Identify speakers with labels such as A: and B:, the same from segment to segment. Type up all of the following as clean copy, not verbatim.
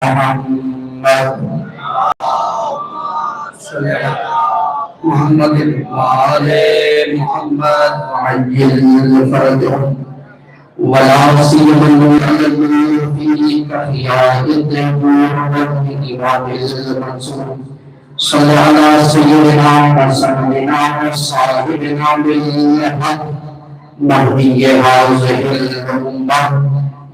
A: محمد محمد وآل محمد وعجل فرجهم ولا سيما المؤمنين في كحياء الدهور والإمام المنصور صل على سيدنا وسيدنا وصاحبنا بالحق نبي هذه الأمة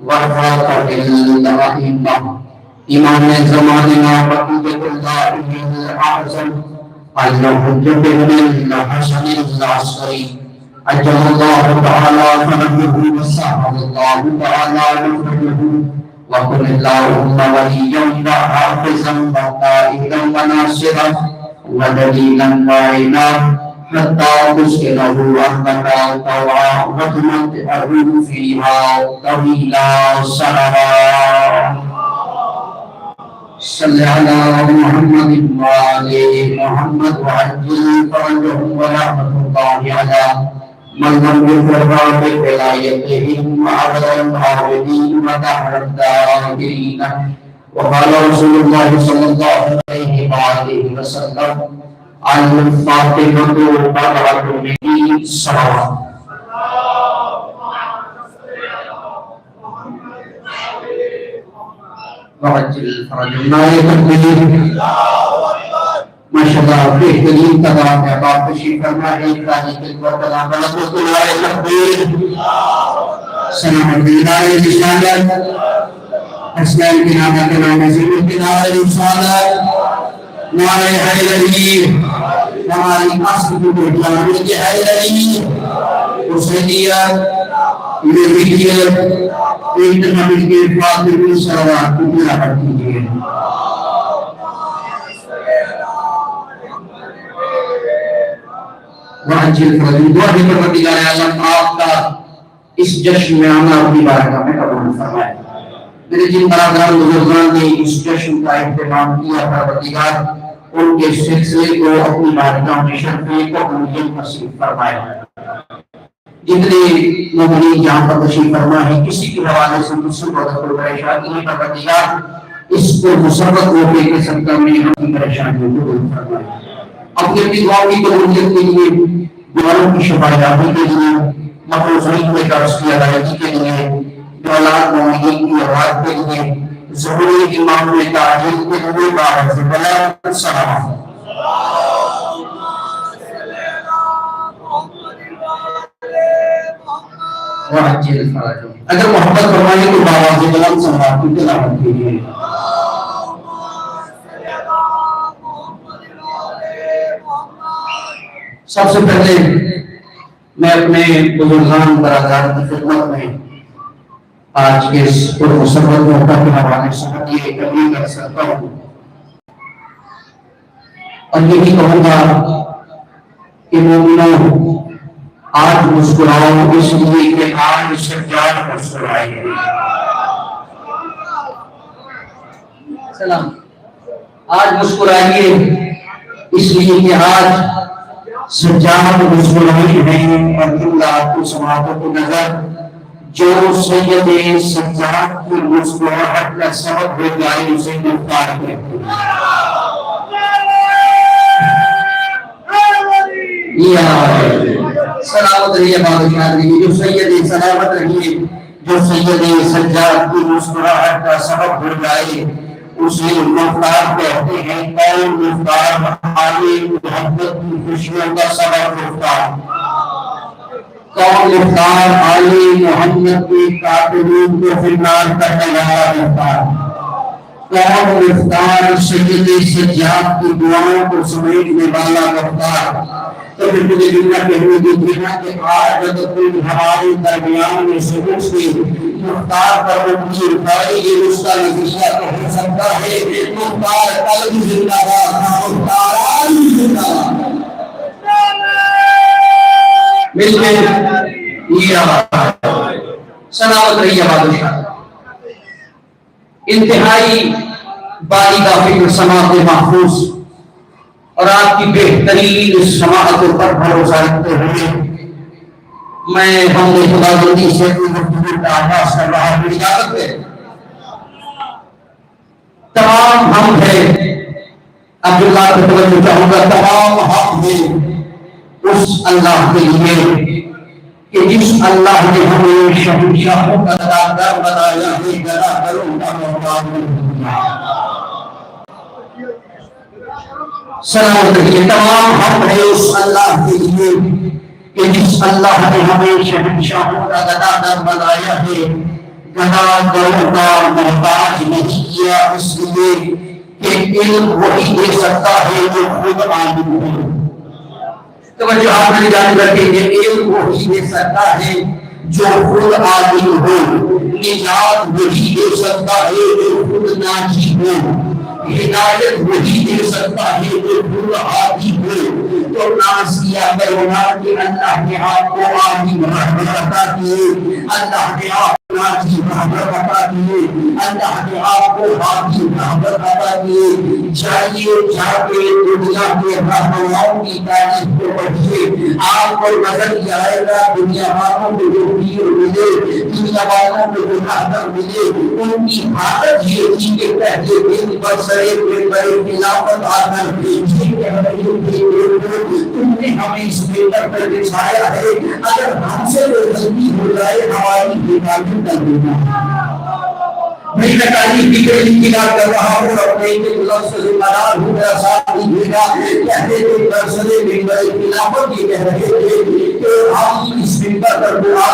A: وخاتم الأئمة إمام زماننا بقية الله الأعظم الحجة بن الحسن العسكري أجل الله تعالى فرجه وسهل الله تعالى نفره وكن اللهم وليا وحافظا وقائدا وناصرا ودليلا معينا حتى تسكنه رحمة طوعا وتمتعه فيها طويلا سررا صل على محمد وآل محمد وعجل فرجهم ورحمة الله على من لم يفرغ بولايتهم وعبد العابدين ودهر الداهرين وقال رسول الله صلى الله عليه وآله وسلم الفاتحة بضعة من الصلوات وعجل فرجنا لتكبير ماشاء الله بهترین تمام احباب تشریف فرما ہے ثانی خدمت کلام رحمۃ اللہ تکبیر سلام دیدار رسالت اسلام کی نام کے نام عظیم کی نام رسالت نعرہ حیدری ہماری اصل کو جان کے حیدری حسینیت ملیت انتخابی کے فاطمی صلوات کو پورا کر دیجیے وعجل فرجهم دعا بھی پروردگار عالم آپ کا اس جشن میں آنا اپنی بارگاہ میں قبول فرمائے میرے جن برادران بزرگان نے اس جشن کا اہتمام کیا پروردگار ان کے سلسلے کو اپنی بارگاہ میں شرفی کو قبول نصیب فرمائے جتنے مومنین جہاں پر تشریف فرما ہے کسی کے حوالے سے دوسروں کو اگر پریشانی ہے پروردگار اس کو مسرت ہونے کے صدقہ میں اپنی پریشانیوں کو دور فرمائے اپنی دعاؤں کی قبولیت کے لیے بیماروں کی شفاعت کے لیے مقروضین کو درس کی ادائیگی کے لیے اولاد مومنین کی اولاد کے لیے ضروری امام میں تعجیل کے لیے باہر سے بلند سلام وعجل فرجهم اگر محبت فرمائے تو باہر سے بلند سلام کی تلاوت کیجیے سب سے پہلے میں اپنے بزرگان برادران کی خدمت میں آج کے اس پرمسرت موقع کے حوالے سے یہ تبلیغ کر سکتا ہوں اور یہی کہوں گا کہ مومنوں آج مسکراؤ اس لیے کہ آج سجاد مسکرائے سلام آج مسکرائیے اس لیے کہ آج سجاد مسکرائی ہیں اور جملہ آپ کو سماعتوں کو نظر جو سید سجاد کی مسکراہٹ کا سبب ہو جائے اسے مختار کہتے ہیں سلامت رہیے بادشاہ رہیے جو سید سلامت رہیے جو سید سجاد کی مسکراہٹ کا سبب ہو جائے اسے مختار کہتے ہیں کون مختار عالی محبت کی خوشیوں کا سبب مختار کون مختار عالی محمد کی قاتلین کو فنار کرنے والا مختار کون مختار سید سجاد کی دعاؤں کو سمیٹنے والا مختار تو پھر مجھے دنیا کہنے دیکھنا کہ آج جب تم ہمارے درمیان میں سے کچھ بھی مختار پر اپنی رکھائی یہ اس کا نتیجہ تو ہو سکتا ہے مختار قلب زندہ باد مختار عالم زندہ باد مل کے یہ سلامت رہیے بادشاہ انتہائی باریدہ فکر سماعت محفوظ اور آپ کی بہترین سماعت پر بھروسہ رکھتے ہوئے میں حمد خدا بندی سے گفتگو کا آغاز کر رہا ہوں اجازت ہے ہے عبداللہ کو توجہ چاہوں گا تمام حق ہے اس اللہ کے لیے کہ جس اللہ نے ہمیں شہنشاہوں کا دادگر بنایا ہے گداگروں کا محتاج بنایا سلامت رہیے تمام حق ہے اس اللہ کے لیے کہ جس اللہ نے ہمیں شہنشاہوں کا گداگر بنایا ہے گداگروں کا محتاج نہیں کیا اس لیے کہ علم وہی دے سکتا ہے جو خود عالم ہے توجہ آپ نے جان رکھیں کہ علم وہی دے سکتا ہے جو خود عالم ہو نجات وہی دے سکتا ہے جو خود ناجی ہو ہدایت وہی دے سکتا ہے جو خود عادی ہو تو ناز کیا کرنا کہ اللہ نے آپ کو عالم رحمت عطا کیے اللہ نے آپ ناجی رحمت عطا کیے اللہ نے آپ کو عادی رحمت عطا کیے جائیے جا کے دنیا کے رہنماؤں کی تعریف کو پڑھیے آپ کو نظر آئے گا دنیا والوں کو جو پیر ملے دنیا والوں کو جو رہبر ملے ان کی حالت یہ تھی کہ پہلے دن پر سرے بڑے خلافت آ کر تم نے ہمیں اس بہتر پر دکھایا ہے اگر ہم سے وہ غلطی ہو جائے ہماری بےکاری کر دینا میں تعلیم کی انتظار کر رہا ہوں اپنے لفظ سے مدار ہوں میرا ساتھ دیجیے گا کہتے تھے درسلے ممبر خلافت یہ کہہ رہے تھے کہ ہم اس ممبر پر دعا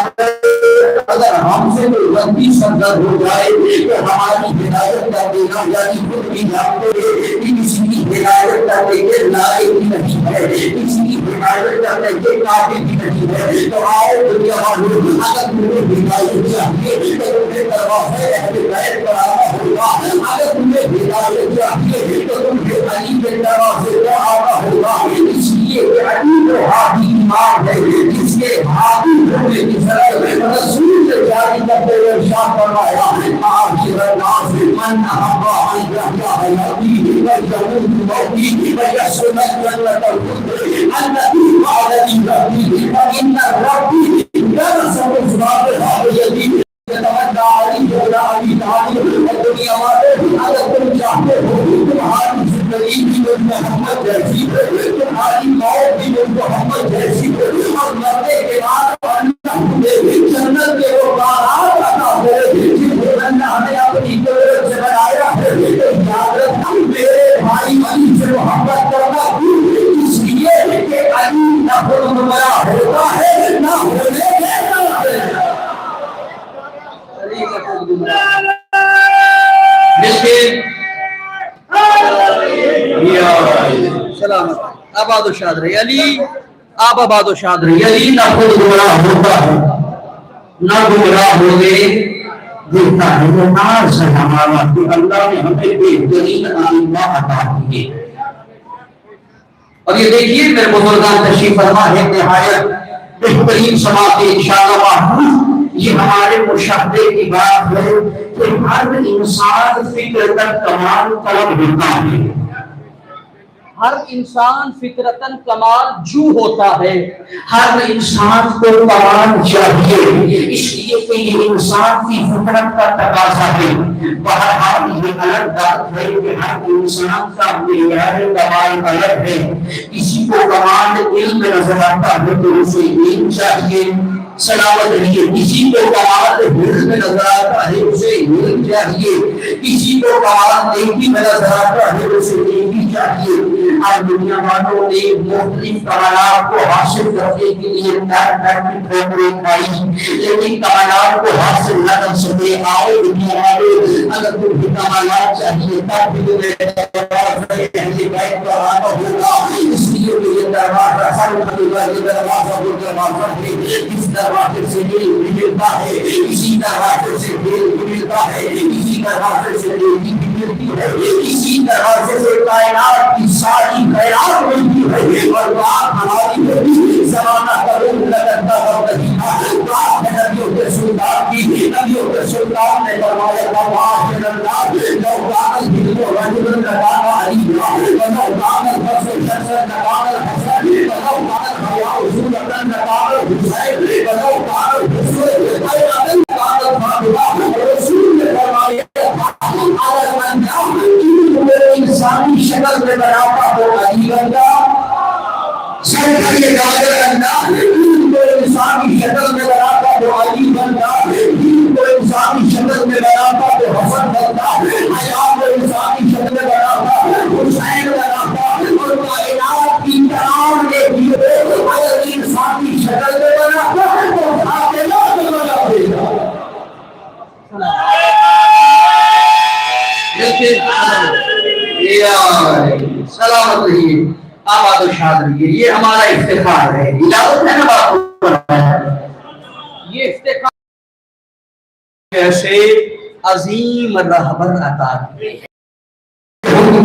A: اگر ہم سے کوئی غلطی سرزد ہو جائے تو ہماری ہدایت کر دینا یعنی خود بھی جانتے ہیں کہ کسی کی ہدایت کرنے کے لائق بھی نہیں ہے کسی کی ہدایت کرنے کے قابل بھی نہیں ہے تو آؤ دنیا والوں اگر تمہیں ہدایت چاہیے تو تمہیں دروازے اہل بیت پر آنا ہوگا اگر تمہیں ہدایت چاہیے تو تمہیں علی کے دروازے پر آنا ہوگا اس لیے کہ علی کو ہادی ایمان ہے جس کے ہادی ہونے کی ضرورت رسول سے جاری کرتے ہوئے ارشاد فرمایا معاشر الناس من احب ان يحيا حياتي ويموت موتي ويسكن جنة الخلد التي وعدني ربي فإن ربي يرزق صاحبها بيده يتمنى علي ولا علي تعالى الدنيا والے اگر تم چاہتے ہو تمہاری زندگی بھی محمد جیسی تمہاری موت بھی محمد جیسی اور مرنے کے بعد جنت کے وہ باغات عطا کرے جن کو اللہ نے اپنی قدرت سے بنایا ہے یاد رکھنا میرے بھائی علی سے محبت کرنا اس لیے کہ علی نہ خود بڑا ہوتا ہے نہ ہونے دیتا ہے سلامت آباد و شاد رہی علی آپ آباد و شاد رہی علی نہ خود گمراہ ہوتا ہے نہ گمراہ ہوئے دیتا ہے وہ ناز ہے ہمارا کہ اللہ نے ہمیں بہترین آئمہ عطا کیے اور یہ دیکھیے میرے بزرگان تشریف فرما ہے نہایت بہترین سماعت انشاءاللہ یہ ہمارے مشاہدے کی بات ہے کہ ہر انسان فطرتاً کمال طلب ہوتا ہے ہر انسان فطرتاً کمال جو ہوتا ہے ہر انسان کو کمال چاہیے اس لیے کہ یہ انسان کی فطرت کا تقاضا ہے بہرحال یہ الگ بات ہے کہ ہر انسان کا معیار کمال الگ ہے کسی کو کمال علم نظر آتا ہے تو اسے علم چاہیے سلامت رہیے کسی کو کمال علم نظر آتا ہے اسے علم چاہیے کسی کو کمال نیکی نظر آتا ہے اسے نیکی چاہیے اور دنیا والوں نے مختلف کمالات کو حاصل کرنے کے لیے ٹھوکریں کھائی لیکن کمالات کو حاصل نہ کر سکے آئے دنیا والے اگر تمہیں کمالات چاہیے تب بھی تمہیں ہوگا اس لیے یہ دروازہ ہر دروازہ وہ دروازہ ہے اس دروازے سے دل ملتا ہے اسی دروازے سے دل ملتا ہے اسی دروازے سے دل ملتی ہے اسی دروازے سے کائنات کی ساری خیرات ملتی ہے اور بات ہماری ہوتی زمانہ قبول نہ کرتا اور نہیں بات ہے نبیوں کے سلطان کی نبیوں کے سلطان نے فرمایا تھا معاشر اللہ لو کان الجن رجلا لکان علیہ ولو کان الفصل شخصا لکان الحسن ولو کان الحیاء اصولا لکان الحسین ولو کان الحسن خیرا لکان الفاطمہ رسول نے فرمایا اگر من جاء انسانی شکل میں بناتا تو علی بنتا، سر کا یہ گاجر بنتا، دین کو انسانی شکل میں بناتا تو علی بنتا، دین کو انسانی شکل میں بناتا تو حسن بنتا، حیا کو انسانی شکل میں بناتا حسین بناتا، اور کائنات کی تمام نیکیوں اگر انسانی شکل میں بناتا تو فاطمہ کو بنا دیتا۔ سلامت رہیے، آباد و شاد رہیے، یہ ہمارا افتخار ہے۔ اجازت ہے نا بات کو؟ یہ افتخار ایسے عظیم رہبر عطا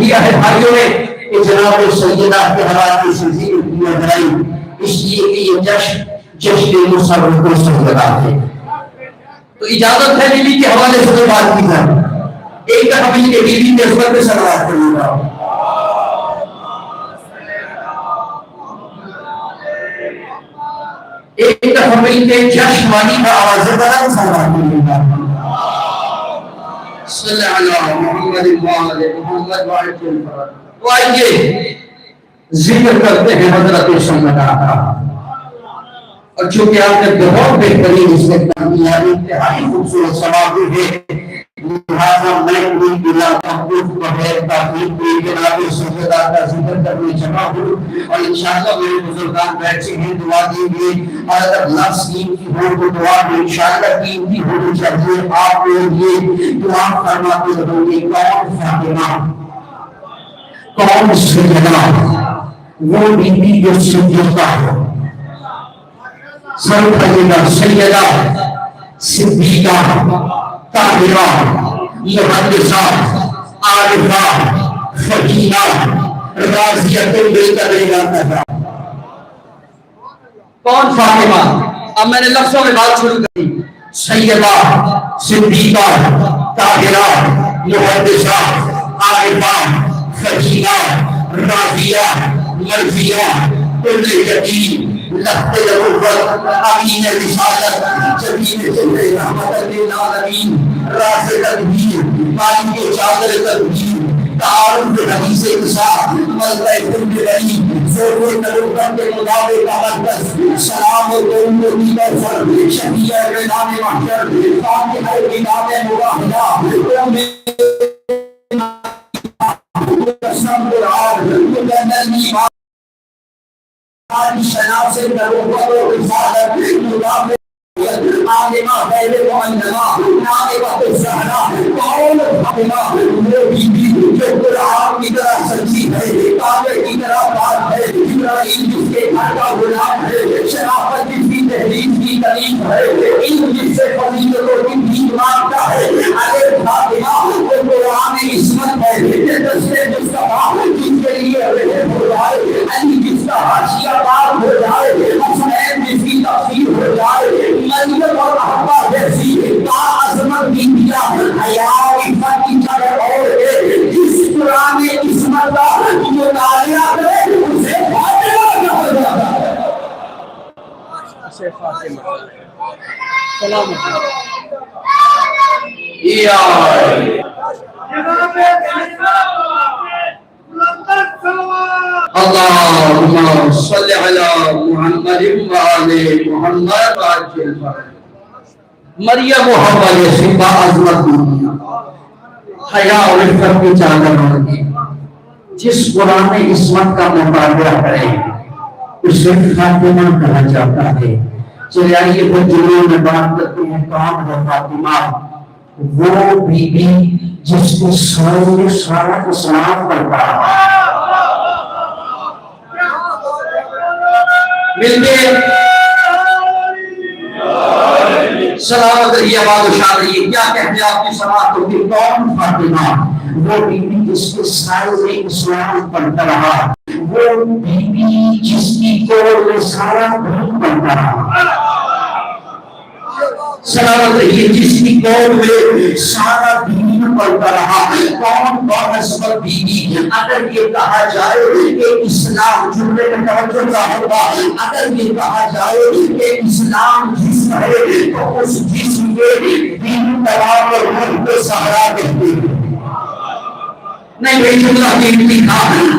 A: کیا ہے بھائیوں نے کہ جناب سیدہ کے حوالے سے ذکر کیا جائے، اس لیے کہ یہ جشن مسرت کو سجدہ ہے۔ تو اجازت ہے بیوی کے حوالے سے بات کی جائے، ایک دفعہ بیوی کے بیوی کے حضرت پہ صلوات پڑھیے گا۔ ایک دفعہ مل کے جشن والی کا آواز بڑا صلوات پڑھیے گا۔ صلی اللہ محمد محمد وعلیہ وسلم۔ تو آئیے ذکر کرتے ہیں حضرت سیدہ کا، اور چونکہ آپ نے بہت بہترین اس میں کامیابی انتہائی خوبصورت سواب ہے، لہذا میں انہیں بلا تحقیق بغیر تحقیق کے جناب سیدہ کا ذکر کرنے جمع ہوں، اور انشاءاللہ میرے بزرگان بیٹھے ہیں دعا دیں گے، اور اگر لفظ کی ہو تو دعا میں انشاءاللہ کی ہونی چاہیے۔ آپ لوگ یہ دعا فرماتے رہو گے، کون فاطمہ، کون سیدہ، وہ بیوی جو صدیقہ ہو، سر پڑھیے سیدہ صدیقہ طاہرہ محدثہ عارفہ فقیہہ راضیہ بالقدر۔ کون فاطمہ؟ اب میں نے لفظوں میں بات شروع کری، سیدہ صدیقہ طاہرہ محدثہ عارفہ فقیہہ راضیہ مرضیہ کل یقین لخت نبوت امین رسالت جبین جبر رحمت للعالمین راز تدبیر مالک چادر تدبیر تعارف حدیث نساء ملکہ کل رئی زور نبوت کے مطابق مقدس سلام و قوم و دیگر فر شفیع اعلان محشر فاتحہ کتاب مباہدہ قوم قسم قرآن مجننی شناف سے نبوت و رسالت مطابق عالمہ غیر معلمہ نائبہ الزہرا کون فاطمہ، وہ بیوی جو قرآن کی طرح سچی ہے، کعبے کی طرح پاک ہے، جبرائیل جس کے گھر کا غلام ہے، شرافت جس کی تحریر کی تعریف ہے، علم جس سے فضیلتوں کی بھیک مانگتا ہے۔ ارے فاطمہ وہ قرآن عصمت ہے، یہ دستے مصطفیٰ جس کے لیے رحم ہو جائے، علی جس کا حاشیہ پاک ہو جائے، حسین جس کی تفسیر ہو جائے، مریم اور حوا جیسی باعظمت بیویاں حیا عفت کی چادر اوڑھ کے جس قرآن عصمت کا مطالعہ کرے اسے فاطمہ کہا جاتا ہے۔ اسے فاطمہ سلام اللہم صلی علی محمد وآل محمد وعجل فرج۔ مریم و حوا جیسی باعظمت بیویاں حیا اور عفت کی چادر اوڑھ کے جس قرآن عصمت کا مطالعہ کرے اسے فاطمہ کہا جاتا ہے۔ چلے آئیے وہ جنہوں میں بات کرتے ہیں کون ہے فاطمہ؟ وہ بیوی جس کے سارے سارا اسلام کرتا ہے۔ ملتے سلامت رہیے، آباد و شاد رہیے۔ کیا کہتے ہیں آپ کی سماعت ہوگی؟ کون فاطمہ؟ وہ بیوی جس کے سارے اسلام پڑھتا رہا، وہ بیوی جس کی کوڑ میں سارا دھن پڑھتا رہا۔ سلامت رہیے، جس کی کوڑ میں سارا دین پڑھتا رہا۔ کون بانسبت بیوی؟ اگر یہ کہا جائے کہ اسلام جملے میں توجہ کا ہوگا، اگر یہ کہا جائے کہ اسلام جسم ہے تو اس جسم کے دین تمام اور روح کو سہارا کہتے ہیں۔ نہیں بھائی جملہ بھی تھا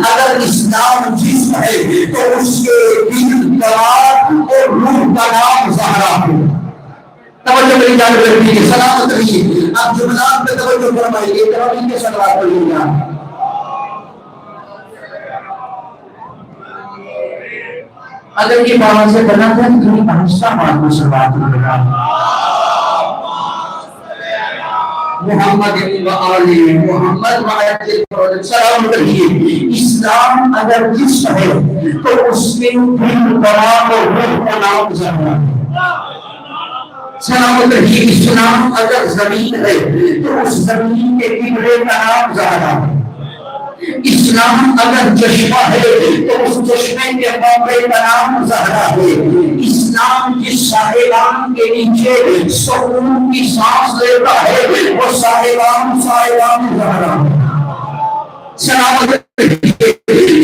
A: اگر اسلام جسم ہے تو اس کے دل دماغ اور روح کا نام زہرا ہے. توجہ میری جانب رکھیے سلامت رہیے. آپ جملات پہ توجہ فرمائیے تراویح کے صلوات پڑھیے گا. اگر یہ باہر سے بنا تھا تو تھوڑی آہستہ بات میں صلوات پڑھیے محمد و آل محمد و سلام رکھیے. اسلام اگر جسم ہے تو اس کے دل دماغ اور روح کا نام زہرا ہے. سلامت رہیے. اسلام اگر زمین ہے تو اس زمین کے قبلے کا نام زہرا ہے. اسلام اگر چشمہ ہے تو اس چشمے کے موقع کا نام زہرا ہے. اسلام جس صاحبان کے نیچے سکون کی سانس لیتا ہے وہ صاحبان زہرا ہے. سلامت رہیے.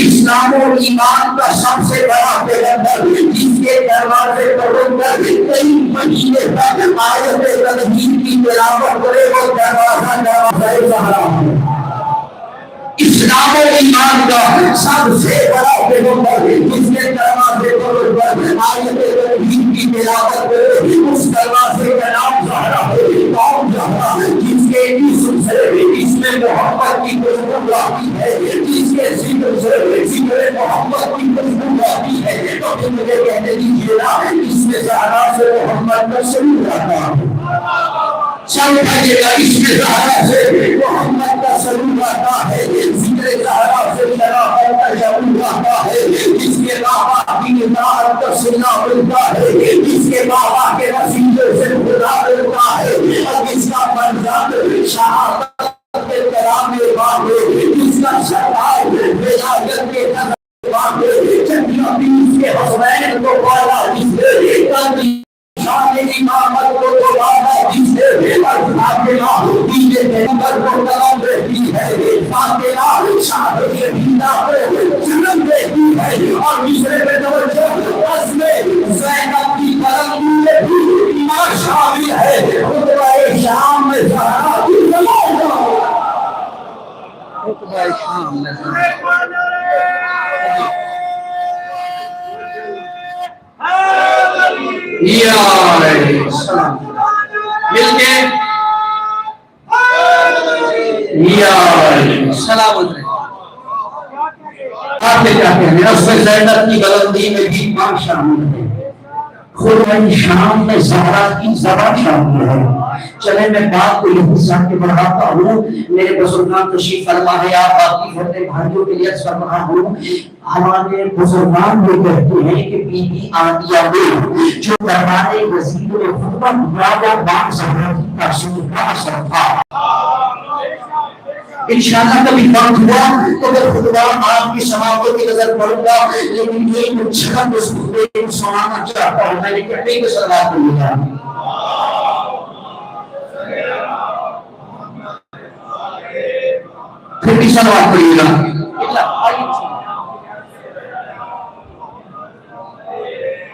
A: اسلام و ایمان کا سب سے بڑا پیغمبر جس کے دروازے پر رکھ کئی مہینے تک آیت تنزیل کی تلاوت کرے وہ دروازہ زہرا ہے. اسلام و ایمان کا سب سے بڑا پیغمبر جس کے دروازے پر آیت تنزیل کی تلاوت کرے اس دروازے کا نام زہرا ہے. کون زہرا جس کے اسم سے اس میں محبت کی خوشبو آتی ہے, جس کے ذکر سے ذکر محبت کی خوشبو آتی ہے. تو مجھے کہنے دیجیے نا اس میں زہرا سے محمد کا سلوک آتا ہے. سمجھائیے گا اس میں زہرا سے محمد کا سلوک آتا ہے. ذکر زہرا سے شرافت کا شعور آتا ہے. جس کے بابا کی اطاعت کا سننا ملتا ہے, جس کے بابا کے وسیلے سے خدا ملتا ہے, اور جس کا منظر شہادت کے کرام باغ ہے, جس کا سردار ولایت کے باغ ہے. چندیا بیس کے حسنین کو پالا جس نے شان امامت کو دوبارہ جس نے فاطمہ بیوی پیغمبر کو کلام دیتی ہے, فاطمہ شاہ بینا کو جنم دیتی ہے. اور دوسرے پہ توجہ عزم زینب کی کرم میں بھی ایمان شامل ہے. خطبہ شام میں زہرا خطبہ شام میں مل کے سلامت رہے. آپ کیا کہتے ہیں رسم زینب کی بلندی میں بھی ایمان شامل ہے. خطبہ شام میں زہرا کی زبان شامل ہے. چلے میں بات کو یہاں سے کے بڑھاتا ہوں. میرے بزرگان تشریف فرما ہے, آپ باقی ہوتے بھائیوں کے لیے فرما ہوں. ہمارے بزرگان یہ کہتے ہیں کہ بی بی آمنہ میں جو دربار وزیر خطبہ راجہ باغ زہرا کی تاثیر کا اثر تھا. انشاءاللہ کبھی وقت ہوا تو میں خطبہ آپ کی سماعتوں کی نظر پڑوں گا, لیکن ایک چھلک اس خطبے کو سنانا چاہتا ہوں. میں نے کہتے کہ صلوات پڑھیے گا. پھر بھی صلوات پڑھیے گا.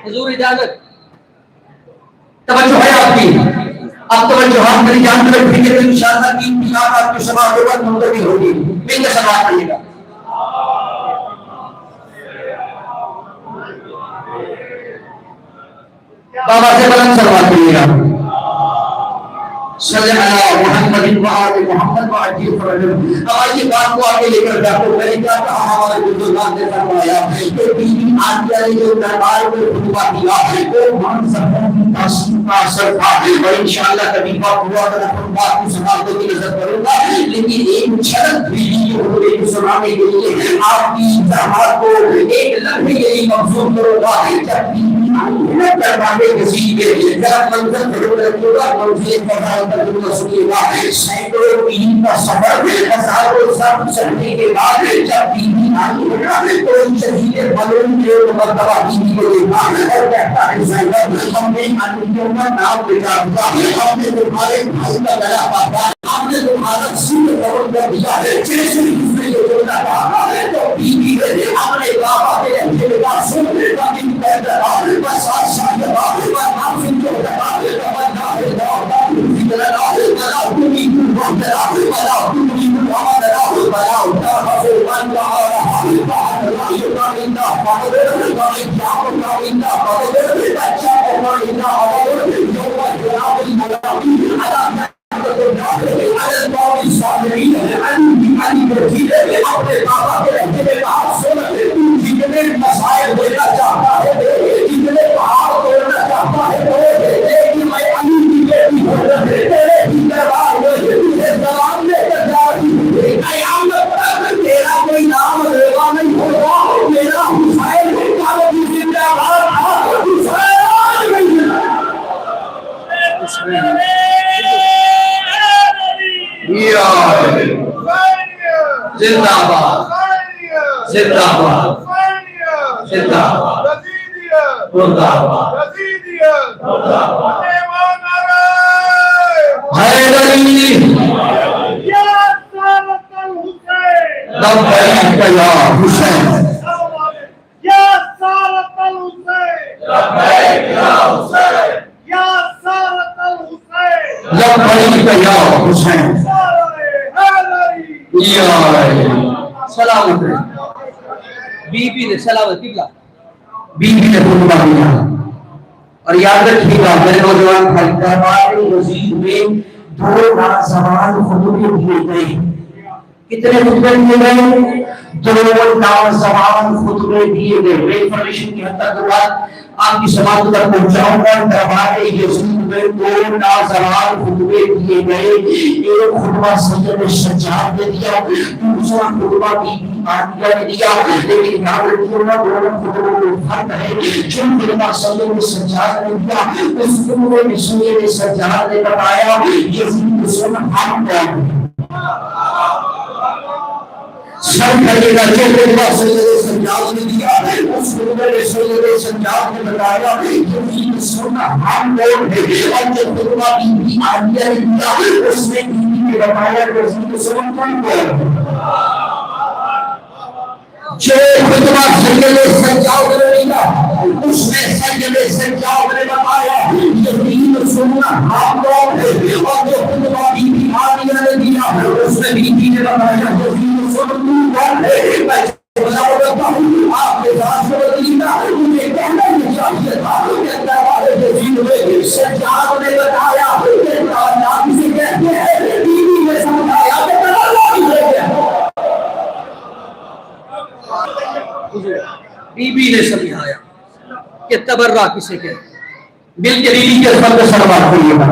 A: حضور اجازت توجہ ہے آپ کی. اب توجہ آپ میری جان میں رکھیں گے تو انشاءاللہ کی انتظار آپ کی سماعت کے بعد منتقل ہوگی. مل کے صلوات پڑھیے گا. بابا سے بلند صلوات پڑھیے گا. صلی اللہ محمد و آل محمد و عجیب فرجم. ہماری بات کو آگے لے کر جاتے میں نے کیا کہا, ہمارے بزرگان نے فرمایا کہ بی بی آمنہ نے جو دربار میں خطبہ دیا وہ منصبوں کی تاثیر کا اثر تھا. اور انشاءاللہ کبھی وقت ہوا تو میں بات کی سماعتوں کی نظر کروں گا, لیکن ایک جھلک بھی خطبے کو سنانے کے لیے آپ کی زحمت کو ایک لمحے کے لیے مبذول کروں گا. جب بی بی آمنہ دربار وزیر کے ذرا منظر ضرور رکھیے گا, منظر پڑھا سنیے گا. سینکڑوں میل کا سفر ہزاروں سب چڑھنے کے بعد جب بی بی آئی تو ان شہید بلون کے مرتبہ بیوی کو دیکھا اور کہتا ہے زینب ہم نے انبیاء کا نام لکھا تھا, ہم نے تمہارے بھائی کا گلا کاٹا, ہم نے تمہارا سر قبول کر دیا. جیسے دوسرے کو بولنا تھا تو بیوی نے اپنے بابا کے اندر کا سن لیکن کہتا تھا بس آج صاحبہ بس آپ سے جو کہا تمنا ہے ولا تريد ولا تريد ولا تريد مسائل دینا چاہتا ہے، اتنے پہاڑ توڑنا چاہتا ہے، لیکن میں علی کی بیٹی ہوں، تیرے ہی دربار میں تجھے سلام لے کر جا رہی ہوں، قیامت تک تیرا کوئی نام لیوا نہیں ہوگا، میرا حسین کا وہ بھی زندہ باد تھا، حسین آج نہیں ہے۔ زندہ باد، زندہ باد، زندہ باد، زندہ باد، حیدری لبیک یا حسین، یا سارت الحسین، لبیک یا حسین، یا سارت الحسین، لبیک یا حسین، سلامت ہے۔ بی بی نے سلامت قبلہ، بی بی نے خطبہ دیا، اور یاد رکھیے گا میرے نوجوان بھائی، دربار یزید میں 2 نازوان خطبے دیے گئے۔ کتنے خطبے دیے گئے؟ 2 نازوان خطبے دیے گئے۔ میں انفارمیشن کی حد تک بات آپ کی سماعت تک پہنچاؤں گا۔ دربار یزید میں 2 نازوان خطبے دیے گئے۔ ایک خطبہ سید سجاد نے دیا، دوسرا خطبہ بی بی عائشہ نے دیا، لیکن یاد رکھیے نا دونوں خطبوں میں فرق ہے۔ جو خطبہ سید سجاد نے دیا اس خطبے میں سید سجاد نے بتایا یزید سن حق ہے، سر کریے گا۔ جو خطبہ سید سجاد نے دیا اس خطبے میں سید سجاد نے بتایا یزید سن حق ہے، اور جو خطبہ بی بی عائشہ نے دیا اس میں بی بی نے بتایا یزید سن حق ہے۔ جو خطبہ سید سجاد نے دیا اس میں سید سجاد نے بتایا یزید سننا حق ہے، اور جو خطبہ بی بی عائشہ نے دیا اس میں بی بی نے بتایا یزید سننا حق ہے۔ میں بتاتا ہوں آپ کے ساتھ مجھے کہنا یہ چاہیے تھا کہ دربار یزید میں سجاد نے بتایا کہ اللہ کسے کہتے ہیں، بی بی نے سمجھایا کہ اللہ کسے کہتے ہیں، بی بی نے سمجھایا کہ تبرہ کسے کہتے ہیں۔ مل کے بی بی کے سب سلوات کریے گا۔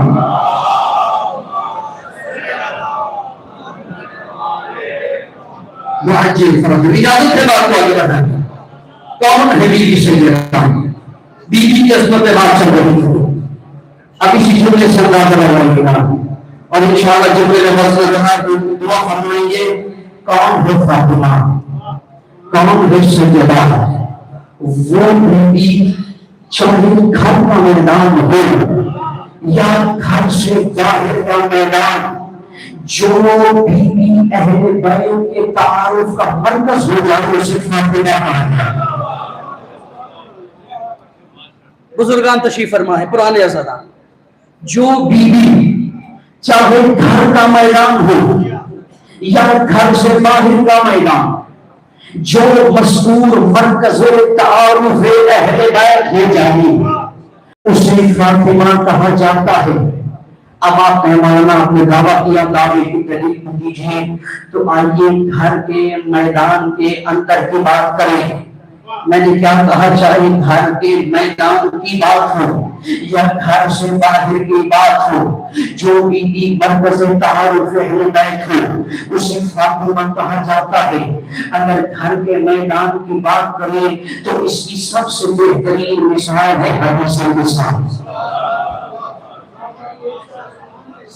A: معجل فرض اجازت ہے بات کو آگے بڑھانا۔ کون ہے بی بی سیدہ؟ بی بی کی عصمت بات چل رہی ہے۔ اب اسی جملے سے اندازہ لگائیے گا اور انشاءاللہ جملے میں مسئلہ جہاں دعا فرمائیں گے۔ کون ہے فاطمہ؟ کون ہے سیدہ؟ وہ بیوی چاہے گھر کا میدان ہو یا گھر سے باہر کا میدان، جو بیوی اہل بیت کے تعارف کا مرکز ہو جائے اسے فاطمہ کہا جاتا ہے۔ بزرگان تشریف فرما ہے پرانے ازادہ، جو بیوی چاہے گھر کا میدان ہو یا گھر سے باہر کا میدان، جو مذکور مرکز تعارف اہل بیت ہو جائے اسے فاطمہ کہا جاتا ہے۔ اب آپ مہمانہ اپنے دعویٰ کیا دعوے کی تحریک کیجیے، تو آئیے گھر کے میدان کے اندر کی بات کریں۔ میں نے کیا کہا، چاہے گھر کے میدان کی بات ہو یا گھر سے باہر کی بات ہو، جو بھی مرکز تعارف اہل بیت ہو اسے فاطمہ کہا جاتا ہے۔ اگر گھر کے میدان کی بات کریں تو اس کی سب سے بہترین مثال ہے حدیث مثال،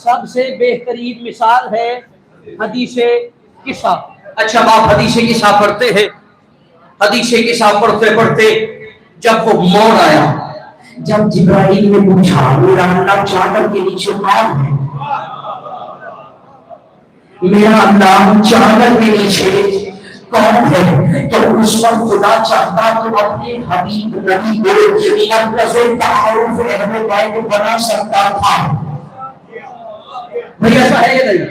A: سب سے بہترین مثال ہے حدیث قصہ۔ اچھا آپ حدیث قصہ پڑھتے ہیں، حدیث قصہ پڑھتے پڑھتے جب وہ موڑ آیا، جب جبرائیل نے پوچھا میرا اللہ چادر کے نیچے کون ہے، میرا اللہ چادر کے نیچے کون ہے، تو اس وقت خدا چاہتا تو اپنے حبیب نبی کو مرکز تعارف اہل بیت بنا سکتا تھا۔ بھئی ایسا ہے یا نہیں؟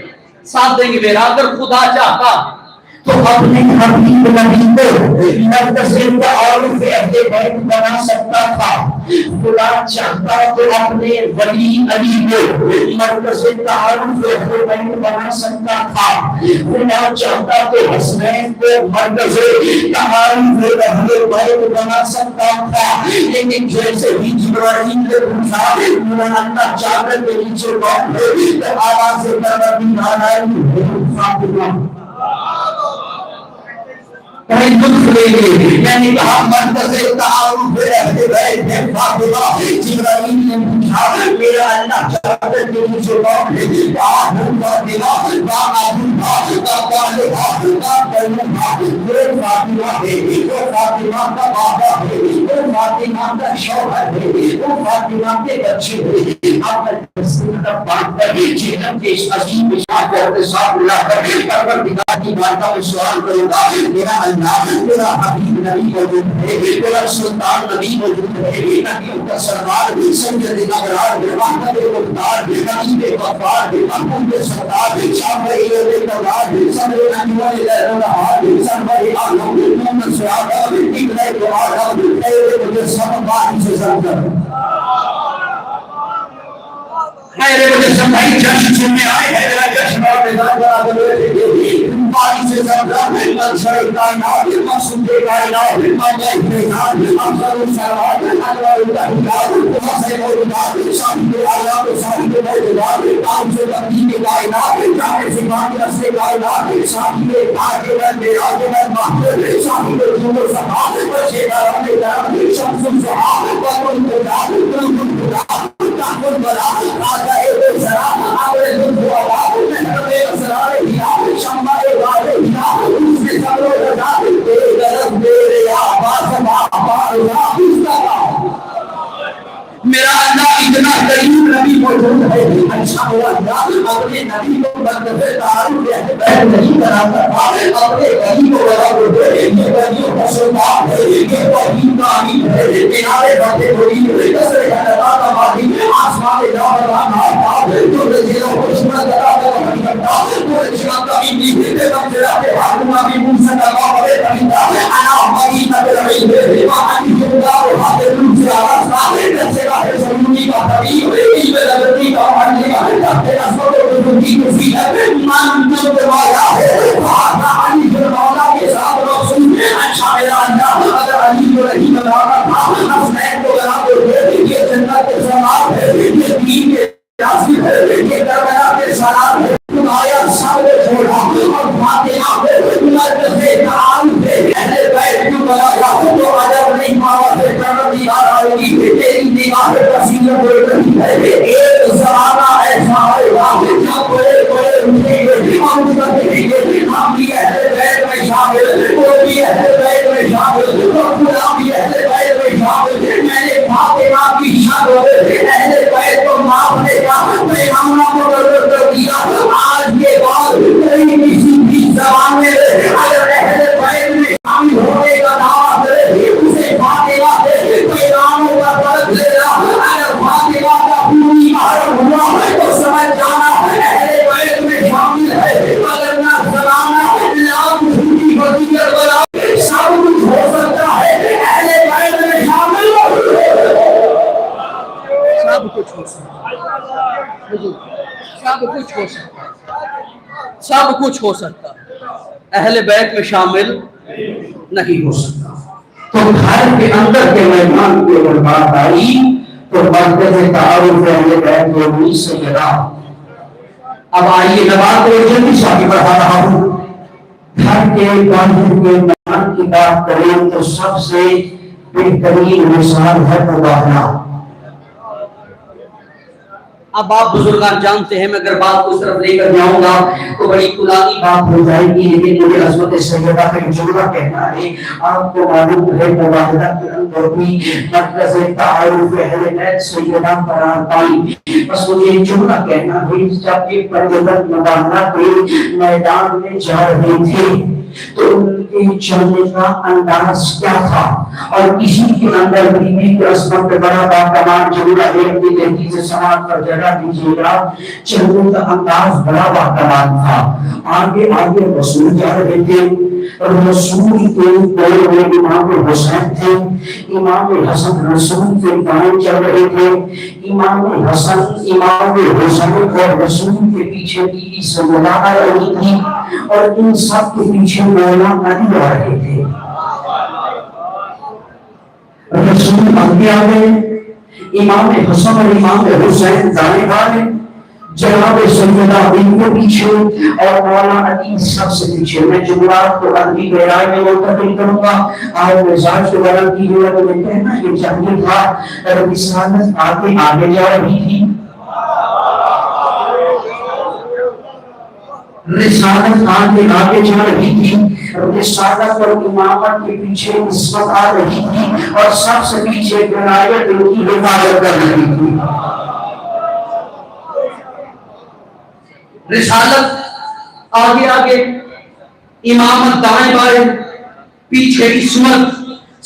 A: ساتھ دیں گے میرا، اگر خدا چاہتا تو اپنے حبیب نبی کو مرکز تعارف اہل بیت بنا سکتا تھا. خدا چاہتا تو اپنے ولی علی کو مرکز تعارف اہل بیت بنا سکتا تھا. خدا چاہتا تو حسنین کو مرکز تعارف اہل بیت بنا سکتا تھا. لیکن جیسے ہی جبرائیل نے پوچھا اللہ چادر کے نیچے کون ہے تو آواز یعنی کہا مرکز تعارف اہل بیت ہے فاطمہ. جبرائیل نے پوچھا میرا اللہ چادر کے نیچے کون ہے؟ فاطمہ ہے، وہ فاطمہ کا بابا ہے، وہ فاطمہ کا شوہر ہے، وہ فاطمہ کے بچے ہیں. آپ کا بات کر جنم کے اس عظیم شاہ کے ساتھ ملا کر پروردگار کی بارگاہ میں سوال کروں گا میرا اللہ میرا حبیب نبی موجود ہے، میرا سلطان نبی موجود ہے، نبیوں کا سردار سید ابرار احمد مختار نبی غفار محمود سردار شامل اولاد سمر انوار الہار سمر عالم محمد صحابہ ابن عالم خیر مجسم باعث زمزم. میرے مجسم بھائی جشن سننے آئے ہیں، میرا جشن اور نظام بنا دے باعث زمزم منصر کائنات معصوم کائنات ماجد فرحان افضل الصلوات انوار الانوار محسن الرحمن صاحب اعلی صاحب موجودات عام سے تقدیم کائنات جامع زمان رسل کائنات صاحب عاجل میراج محمود صاحب نور صفا وشیدار میدان شمس الضحا بدر الهدى قلب الهدى تحت البلاء راجع السلام عبر الهدى محرم اسرار الهدى شمع میرا اللہ اتنا قریب نبی موجود ہے. اچھا ہوا اپنے نبی کو مرکز تعارف اہل بیت نہیں بناتا تھا، اپنے ولی کو بنا دے. یہ ولیوں کا سلطان ہے، یہ ولی کا امین ہے. کنارے باتیں ہوئی کسر خلقہ کا مالی آسمان جاؤ رہا تو رجیلوں کو شمع کرا کرتا تو رجیلوں کا امین ہے. تب جرا کے حاکمہ بھی موسیٰ کا بابے کبھیتا انا مدینہ بالعلم وعن جمدہ و حاضر روز آراستا نسرہ سنونی کا حبیب علم لگتی کا معنی تحت اصول و رجوعی کسی ہے من جو دوایا ہے وعلا علی فرمانا کے ساتھ رسول. اچھا میرا اللہ اگر علی کو رحیم اللہ تھا حسنین کو بنا دے یہ جنت کے سماعت ہے، یہ دین کے راضی ہے، یہ درمیان کے سلام ہے. تمہارا سب چھوڑا اور فاتحہ ہے مرکز تعارف اہل بیت کیوں بنایا تو عجب نہیں ماوا سے پروردگار آئے گی تیری نگاہ وسیلہ ہوئے کرتی ہے. ایک زمانہ ایسا آئے گا جب بڑے بڑے اٹھیں گے ہم کریں گے ہم بھی اہل بیت میں شامل، وہ بھی اہل بیت میں شامل، اور خدا بھی اہل بیت میں شامل. میں نے فاطمہ کی شان اہل بیت کو ماننے کا پیغام مقرر کر دیا. آج کے بعد کہیں کسی بھی زبان میں اگر اہل بیت میں شامل ہونے کا دعویٰ کرے اسے فاطمہ سے پیغاموں کا فرق لینا. اگر فاطمہ کا پوری معلوم ہوا تو سمجھ جانا اہل بیت میں شامل ہے، اگر نہ زمانہ لاکھ جھوٹی وزیر بنا سب کچھ ہو سکتا ہے. اہل بیت میں شامل سب کچھ ہو سکتا ہے، سب کچھ ہو سکتا ہے، سب کچھ ہو سکتا ہے. اہل بیت میں شامل نہیں ہو سکتا. تو گھر کے اندر کے میدان کی اگر بات آئی تو مرکز تعارف اہل بیت میں ہوئی سیدہ. اب آئیے میں بات کو جلدی سے آگے بڑھا رہا ہوں. گھر کے باہر کے میدان کی بات کریں تو سب سے بہترین مثال ہے مباہلہ. اب آپ بزرگان جانتے ہیں میں اگر بات کو اس طرف لے کر جاؤں گا تو بڑی کلامی بات ہو جائے گی، لیکن مجھے عظمت سیدہ کا ایک جملہ کہنا ہے. آپ کو معلوم ہے مباہلہ کے اندر بھی مرکز تعارف اہل بیت سیدہ قرار پائی. بس مجھے ایک جملہ کہنا ہے. جب یہ پروردگار مباہلہ کے میدان میں جا رہے تھے تو ان کے چلنے کا انداز کیا تھا؟ اور کسی کے اندر بیوی کی عصمت پہ بڑا باکمال جملہ ایک بھی لڑکی سے سماعت پر جگہ دیجیے گا، چلنے کا انداز بڑا باکمال تھا۔ آگے آگے رسول جا رہے تھے، رسول کے دور میں امام حسین تھے، امام حسن رسول کے دائیں چل رہے تھے، امام حسن امام حسین اور رسول کے پیچھے بیوی سیدہ آ رہی تھی، اور ان سب کے پیچھے مولا علی آ رہے تھے۔ رسول آگے آگے، امام حسن اور امام حسین دائیں بائیں، جناب سیدہ ان کو پیچھے اور مولا علی سب سے پیچھے۔ میں جمعرات کو عربی گہرائی میں منتقل کروں گا، آج مزاج کو بیان کی ہوئی ہے تو کہتے ہیں نا یہ جہنی تھا، رسالت آگے آگے جا رہی تھی، رسالت آگے آگے جا رہی تھی، رسالت اور امامت کے پیچھے نسبت آ رہی تھی، اور سب سے پیچھے ولایت ان کی حفاظت کر رہی تھی۔ رسالت آگے آگے، امامت دائیں بائیں، پیچھے عصمت،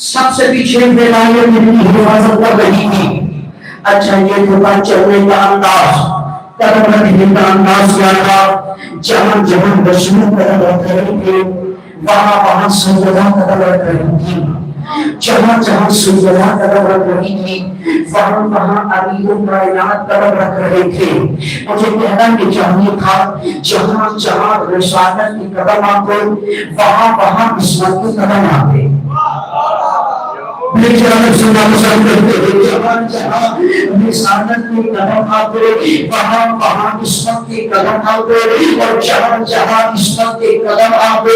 A: سب سے پیچھے ولایت ان کی حفاظت کر رہی تھی۔ اچھا یہ تھا چلنے کا انداز، قدم رکھنے کا انداز کیا تھا؟ جہاں جہاں رسول قدم رکھ رہے تھے وہاں وہاں سیدہ قدم رکھ رہی تھی، جہاں جہاں سیدہ قدم رکھ رہی تھی وہاں وہاں علی کائنات قدم رکھ رہے تھے۔ مجھے کہنا کہ چاہیے تھا جہاں جہاں رسالت کی قدم آتے وہاں وہاں عصمت کی قدم آتے۔ جہاں جہاں رسالت کے قدم آتے وہاں وہاں عصمت کے قدم آتے، اور جہاں جہاں عصمت کے قدم آتے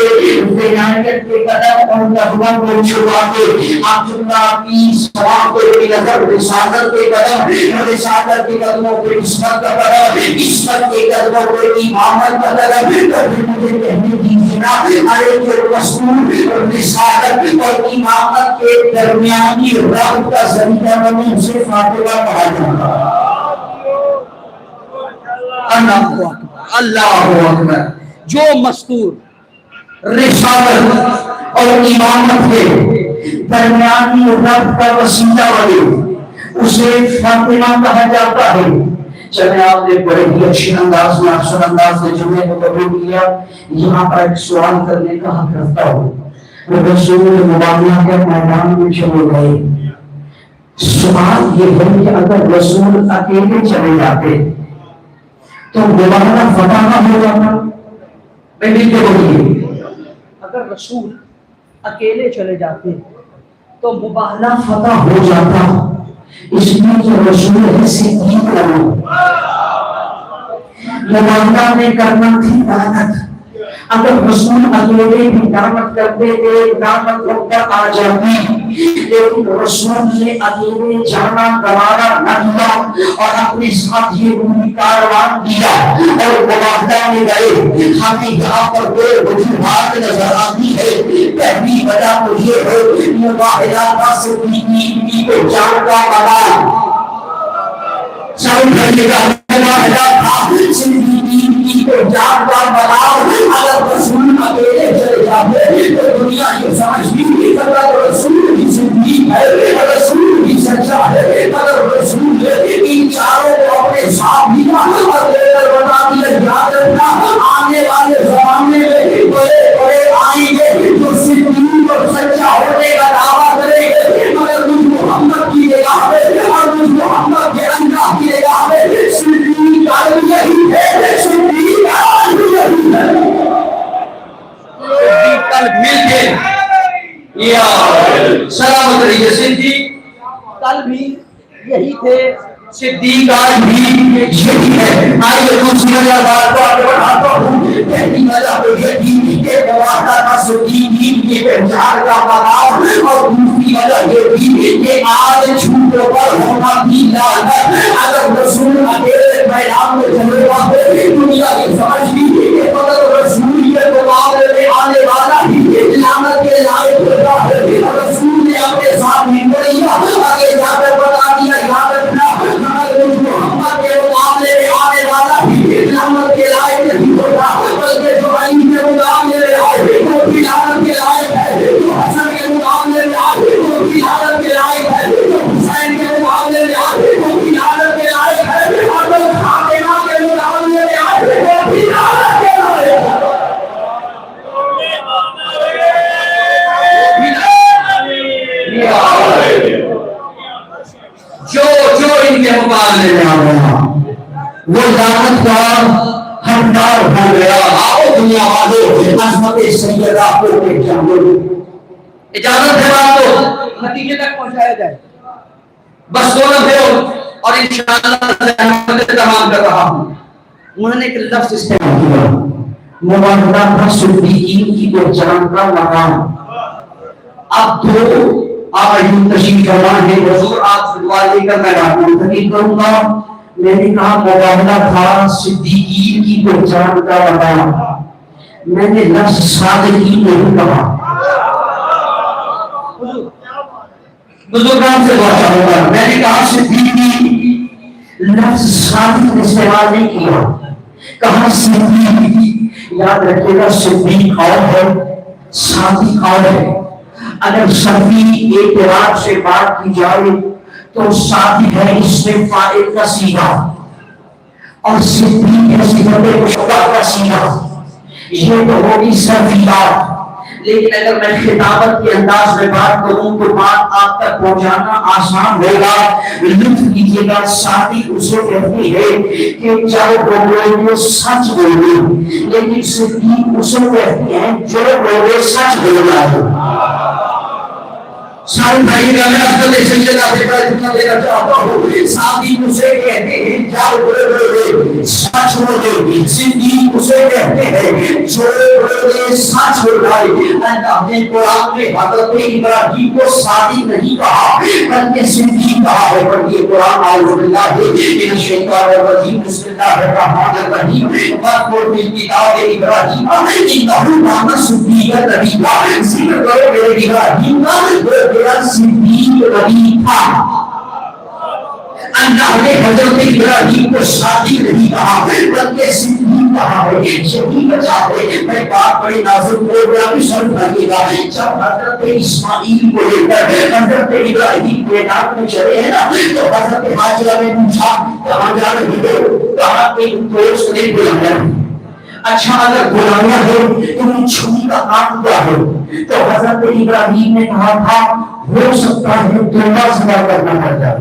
A: ولایت کے قدم اور نغمہ کو چھڑواتے۔ عبداللہ کی سواب کے نظر رسالت کے قدم، رسالت کے قدموں پہ عصمت کا قدم، عصمت کے قدموں پہ امامت کا قدم۔ کبھی مجھے کہنے دیجیے نا، ارے جو رسول رسالت اور امامت کے درمیانی رابط کا ذریعہ بنے اسے فاطمہ کہا جاتا ہے۔ اللہ اکبر۔ جو مستور رسالت اور امامت کے درمیانی رابط کا وسیلہ بنے اسے فاطمہ کہا جاتا ہے۔ چلے آپ نے بڑے ہی اچھے انداز میں اکثر انداز میں جملے کو قبول کیا، یہاں پر ایک سوال کرنے کا حق رکھتا ہوں۔ رسول مبارک کے میدان میں چلے گئے، سوال یہ ہے کہ اگر رسول اکیلے چلے جاتے تو مبارکہ فتح نہ ہو جاتا؟ میں بھی کہہ بولیے، اگر رسول اکیلے چلے جاتے تو مباہلہ فتح ہو جاتا، اس لیے جو رسول ہے صدیق کرو، مباہلہ نے کرنا تھی دعوت۔ اگر رسول اکیلے بھی دعوت کرتے تھے دعوت وقت آ جاتی، لیکن رسول نے اکیلے جانا گوارا نہ کیا اور اپنے ساتھ یہ رومی کاروان دیا اور مباہلہ میں گئے۔ ہمیں یہاں پر دو وجوہات نظر آتی ہے۔ پہلی وجہ تو یہ ہے مباہلہ کا صدیقی کو جان کا بنا، سب کرنے کا مباہلہ تھا صدیقی کو جان کا بناؤ۔ اگر رسول اکیلے چلے جاتے تو دنیا یہ سمجھتی اگر رسول بھی صدیق ہے، رسول بھی سچا ہے، اگر رسول نے ان چاروں کو اپنے ساتھ لیا اور لے کر بتا دیا یاد رکھنا آنے والے زمانے میں بڑے بڑے آئیں گے جو صدیق اور سچا ہونے کا دعویٰ کریں گے، مگر مجھ محمد کی نگاہ میں اور مجھ محمد کے انجام کی نگاہ میں صدیق عالم یہی ہے، صدیق عالم یہی ہے۔ صدیق کل مل کے یا سلامت رہیے، صدیق کل بھی یہی تھے، صدیق آج بھی یہی ہے۔ آئیے دوسری وجہ بات کو آگے بڑھاتا ہوں۔ پہلی وجہ تو یہ تھی کہ مواقع کا صدیقین کی پہچان کا مقام، اور دوسری وجہ یہ تھی کہ آج جھوٹوں پر ہونا بھی لعنت۔ اگر رسول اکیلے میدان میں چلے جاتے دنیا کی سمجھ لی کہ مگر رسول کے مقابلے میں آنے والا ہی لعنت کے لائق ہوتا ہے۔ رسول نے اپنے ساتھ نہیں لیا، آگے جا کر بتا دیا یاد رکھنا محمد کے مقابلے میں آنے والا ہی لعنت کے لائق نہیں ہوتا، بلکہ جو علی کے مقابلے میں آئے وہ بھی لعنت کے لائق ہے، جو حسن کے مقابلے میں آئے وہ بھی معاملے میں آ گیا، وہ لعنت کا حقدار ہو گیا۔ آؤ دنیا والوں، عظمت سیدہ کو پہچانو۔ اجازت ہے آپ کو نتیجے تک پہنچایا جائے، بس دو لمحے اور انشاءاللہ زحمت تمام کر رہا ہوں۔ انہوں نے ایک لفظ استعمال کیا، مبارکہ تھا صدیقین کی پہچان کا مقام۔ اب دو آپ تشریف فرما ہے حضور، آپ دعا لے کر میں آپ کو منتقل کروں گا۔ میں نے کہا مبارکہ تھا صدیقین کی پہچان کا مقام، میں نے لفظ صادقین نہیں کہا۔ بزرگان سے بات کروں گا، میں نے کہا صدیقین، لفظ صادق استعمال نہیں کیا، کہاں صدیق۔ یاد رکھیے گا صدیق اور ہے، صادق اور ہے۔ اگر صدیق اعتراض سے بات کی جائے تو صادق ہے اس میں فاعل کا صیغہ، اور صدیق ہے صفت مشبہ کا صیغہ، یہ تو ہوگی صرفیات۔ لیکن اگر میں خطابت کے انداز میں بات کروں تو بات آپ تک پہنچانا آسان ہوگا۔ لطف کیجیے گا، صادق اسے کہتے ہیں کہ چاہے بولے سچ بولے، لیکن صدیق اسے کہتے ہیں جو بولے سچ بولنا ہے۔ سارے بھائی کا میں اصل سیدہ بیٹا اتنا دینا چاہتا ہوں، صادق اسے کہتے ہیں جو بولے سچ بولے، صدیق اسے کہتے ہیں جو بولے سچ بولائے۔ اللہ نے قرآن میں حضرت ابراہیم کو صادق نہیں کہا بلکہ صدیق کہا ہے، پر یہ قرآن اعوذ باللہ من الشیطان الرجیم بسم اللہ الرحمن الرحیم واذکر فی الکتاب ابراہیم انہ کان صدیقا نبیّا۔ ذکر کرو میرے ابراہیم کا، میرا صدیق نبی تھا۔ اللہ نے حضرت ابراہیم کو صادق نہیں کہا بلکہ صدیق کہا ہے۔ یہی وجہ ہے، میں بات بڑی نازک پروگرام شروع کریے گا، جب حضرت اسماعیل کو لے کر حضرت ابراہیم میدان میں چلے ہیں نا، تو حضرت حاجرہ نے پوچھا کہاں جا رہے ہو؟ کہا کہ دوست نے بلایا۔ اچھا اگر بلایا ہے تو چھری کا کام کیا ہے؟ تو حضرت ابراہیم نے کہا تھا ہو سکتا ہے توبہ صدا کرنا پڑ جائے۔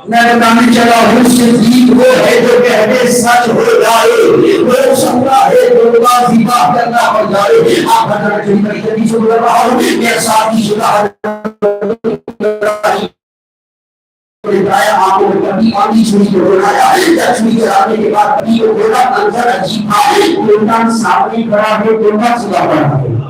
A: میں بتانے چلا ہوں صدیق وہ ہے جو کہتے سچ ہو جائے، ہو سکتا ہے توبہ صدا کرنا پڑ جائے۔ آپ حضرت جلدی سے بول رہا ہوں، میرے ساتھی شدہ بتایا آپ کو کبھی آدھی چھری کو بلایا، یا چھری چلانے کے بعد کبھی کو بولا منظر عجیب تھا، انسان سامنے کھڑا ہے توبہ صدا کرنا ہے۔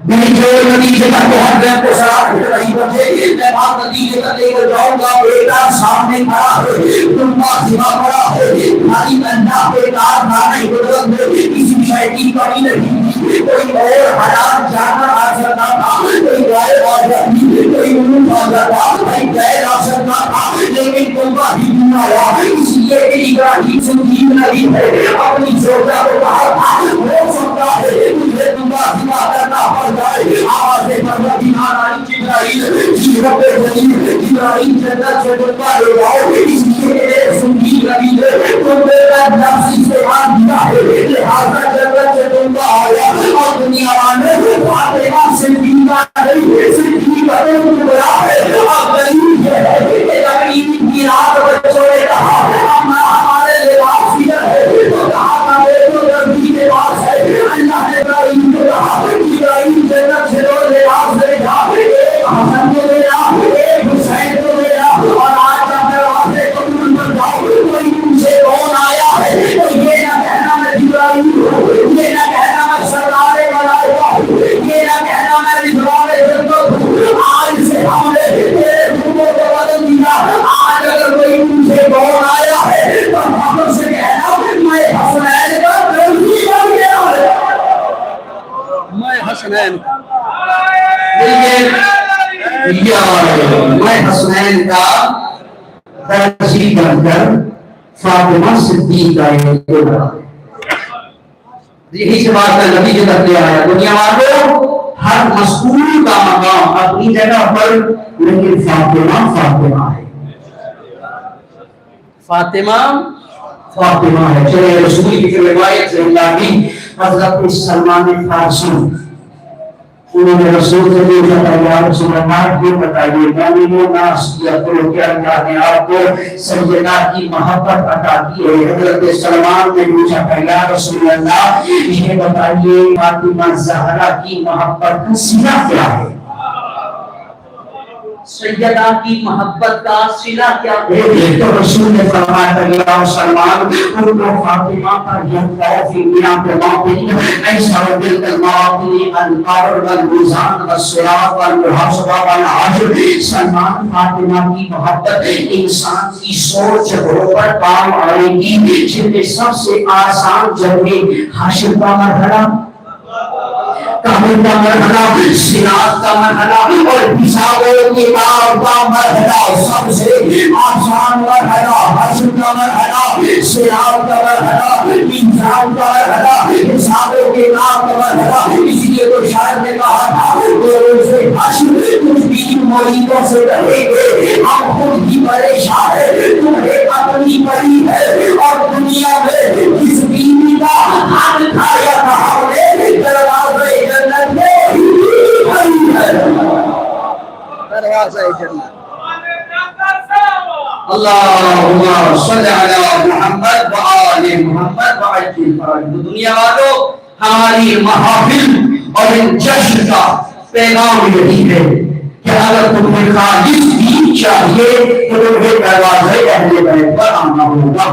A: میری جو نتیجے کا بہت دیر کو سراغ ہو رہی ہے، میں بات نتیجے کا لے کر جاؤں گا۔ بیٹا سامنے کھڑا ہے، تمہا سوا کھڑا ہے، بھائی اللہ کے کارنامے قدرت میں کسی شے کی کمی نہیں تھی۔ کوئی اور حالات جانور آ سکتا تھا، کوئی غائب آ جاتی، کوئی اونٹ آ جاتا، کوئی غیر آ سکتا تھا، لیکن تمہا ہی دنیا ہوا۔ اس لیے کہ ابراہیم صدیق نبی ہے، اپنی زوجہ کو کہا تھا ہو سکتا ہے تجھے تمہا سوا کرنا پڑ جائے۔ آواز پروردگار علی جبرائیل جی رب العالمین جبرائیل جنت سے تمہا لے جاؤ۔ اس لیے صدیق نبی نے تم میرا نفس استعمال کیا ہے، لہذا جنت سے تمہا آیا۔ اور دنیا والے فاطمہ صدیقہ نہیں، صدیقہ کبریٰ ہے۔ اب دلیل یہ ہے کہ نبی کی رات بچوں نے کہا ہمارے لباس کدھر ہے، تو کہا تھا میرے نبی کے پاس ہے۔ اللہ نے ابراہیم کو کہا ابراہیم جنت سے دو لباس لے جا، ایک حسن کو لے جا، ایک حسین کو لے جا، اور آج کا دروازے کو تم پر جاؤ۔ کوئی تم سے کون آیا ہے تو یہ نہ کہنا میں ابراہیم ہوں، یہ نہ کہنا میں سردار ملائکہ ہوں، یہ نہ کہنا میں رضوان جنت ہوں۔ آج سے ہم نے تیرے حکموں کو بدل دیا۔ آج اگر کوئی تم سے کون آیا ہے تو ہم سے کہنا میں حسنین کا درجی بن گیا ہے، میں حسنین کا میں حسنین کا درجی بن کر فاطمہ صدیقہ یہی سے بات کا نتیجے تک لے آیا۔ دنیا والوں ہر مسئول کا مقام اپنی جگہ پر، لیکن فاطمہ فاطمہ ہے، فاطمہ فاطمہ ہے۔ چلے رسول کی روایت سے اللہ بھی حضرت سلمان فارسی انہوں نے رسول سے پوچھا یا رسول اللہ یہ بتائیے مومنوں ناس کیا کرو کہ اللہ نے آپ کو سیدنا کی محبت عطا کی ہے. حضرت سلمان نے پوچھا یا رسول اللہ یہ بتائیے فاطمہ زہرا کی محبت کا صلہ کیا ہے؟ سیدہ کی محبت کا صلہ کیا ہے؟ تو رسول نے فرمایا یا سلمان ان کو فاطمہ کا یہ فی میاں کے موقعی ایسا دل کے موقعی انقار والمزان والصراط والمحاسبہ والعجر. سلمان فاطمہ کی محبت انسان کی سوچ پر کام آئے گی جن میں سب سے آسان جنگیں حشر کا مرحلہ قبر کا مرحلہ صراط کا مرحلہ اور حساب و کتاب کا مرحلہ سب سے آسان مرحلہ حشر کا مرحلہ صراط کا مرحلہ میزان کا مرحلہ حساب و کتاب کا مرحلہ. اس لیے تو شاعر نے کہا تھا روز حشر کچھ بھی مریدوں سے رہے گے ہم خود ہی پریشان ہے تمہیں اپنی پری ہے اور دنیا میں کس بیوی کا حق کھایا تھا ہم نے دروازے جنت میں پری ہے دروازے جنت. اللہم صلی علی محمد وآل محمد وعجل فرج. دنیا والوں ہماری محافل اور ان جشن کا پیغام یہی ہے کہ اگر تمہیں خالص دین چاہیے تو تمہیں دروازے اہل بیت پر آنا ہوگا.